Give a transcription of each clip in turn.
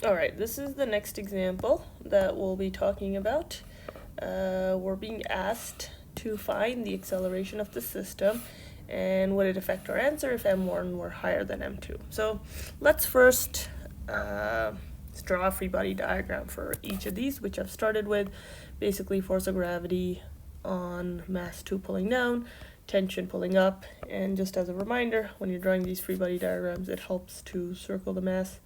All right, this is the next example that we'll be talking about. We're being asked to find the acceleration of the system and would it affect our answer if m1 were higher than m2. So let's first draw a free body diagram for each of these, which I've started with. Basically, force of gravity on mass 2 pulling down, tension pulling up, and just as a reminder, when you're drawing these free body diagrams, it helps to circle the mass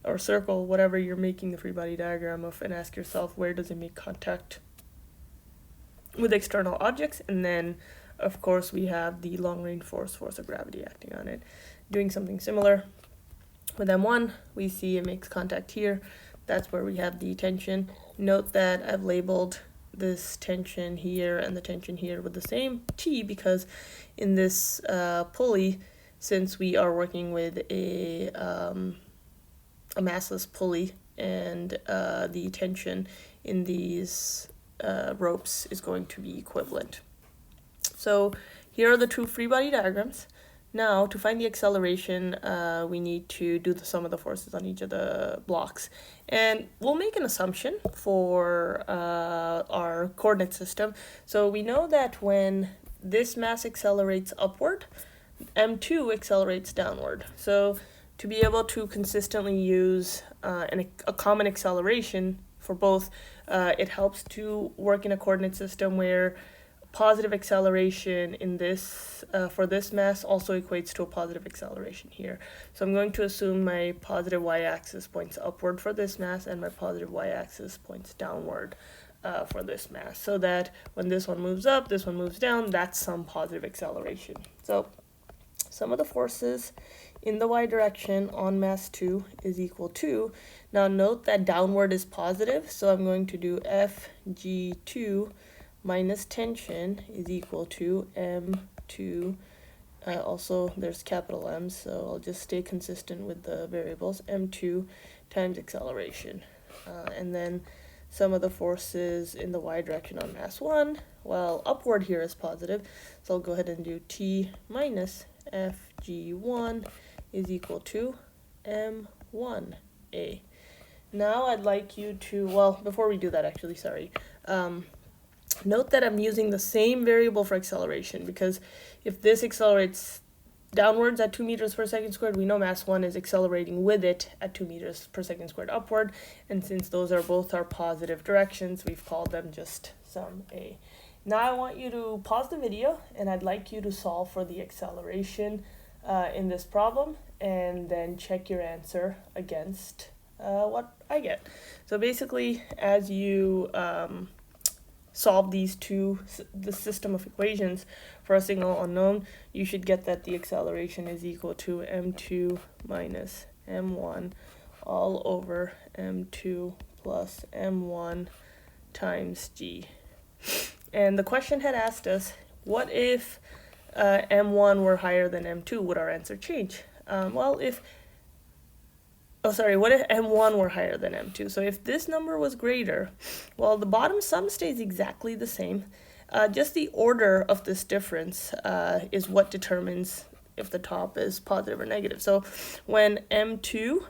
or circle whatever you're making the free body diagram of and ask yourself, where does it make contact with external objects? And then of course we have the long range force of gravity acting on it. Doing something similar with m1, we see it makes contact here. That's where we have the tension. Note that I've labeled this tension here and the tension here with the same T, because in this pulley, since we are working with a massless pulley, and the tension in these ropes is going to be equivalent. So here are the two free body diagrams. Now, to find the acceleration, we need to do the sum of the forces on each of the blocks. And we'll make an assumption for our coordinate system. So we know that when this mass accelerates upward, m2 accelerates downward. So to be able to consistently use a common acceleration for both, it helps to work in a coordinate system where positive acceleration in this for this mass also equates to a positive acceleration here. So I'm going to assume my positive y-axis points upward for this mass and my positive y-axis points downward for this mass, so that when this one moves up, this one moves down, that's some positive acceleration. So sum of the forces in the y direction on mass 2 is equal to, now note that downward is positive, so I'm going to do Fg2 minus tension is equal to m2, also there's capital M, so I'll just stay consistent with the variables, m2 times acceleration. And then sum of the forces in the y direction on mass 1, well, upward here is positive, so I'll go ahead and do T minus Fg1 is equal to m1a. Now I'd like you to, well, before we do that, actually, sorry, note that I'm using the same variable for acceleration, because if this accelerates downwards at 2 meters per second squared, we know mass 1 is accelerating with it at 2 meters per second squared upward, and since those are both our positive directions, we've called them just sum A. Now I want you to pause the video, and I'd like you to solve for the acceleration in this problem, and then check your answer against what I get. So basically, as you solve the system of equations for a single unknown, you should get that the acceleration is equal to m2 minus m1 all over m2 plus m1 times g. And the question had asked us, what if m1 were higher than m2? Would our answer change? What if m1 were higher than m2? So if this number was greater, well, the bottom sum stays exactly the same. Just the order of this difference is what determines if the top is positive or negative. So when m2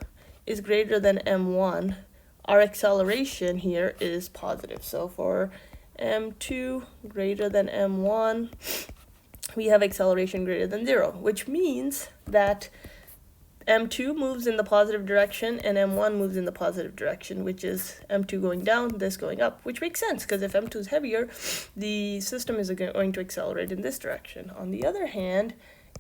is greater than m1, our acceleration here is positive. So for m2 greater than m1, we have acceleration greater than 0, which means that m2 moves in the positive direction and m1 moves in the positive direction, which is m2 going down, this going up, which makes sense because if m2 is heavier, the system is going to accelerate in this direction. On the other hand,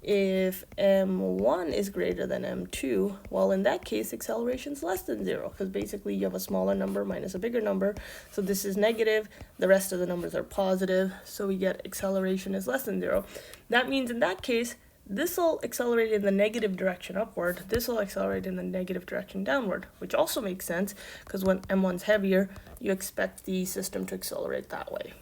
if m1 is greater than m2, well, in that case, acceleration is less than 0, because basically you have a smaller number minus a bigger number. So this is negative, the rest of the numbers are positive, so we get acceleration is less than 0. That means in that case, this will accelerate in the negative direction upward, this will accelerate in the negative direction downward, which also makes sense, because when m1's heavier, you expect the system to accelerate that way.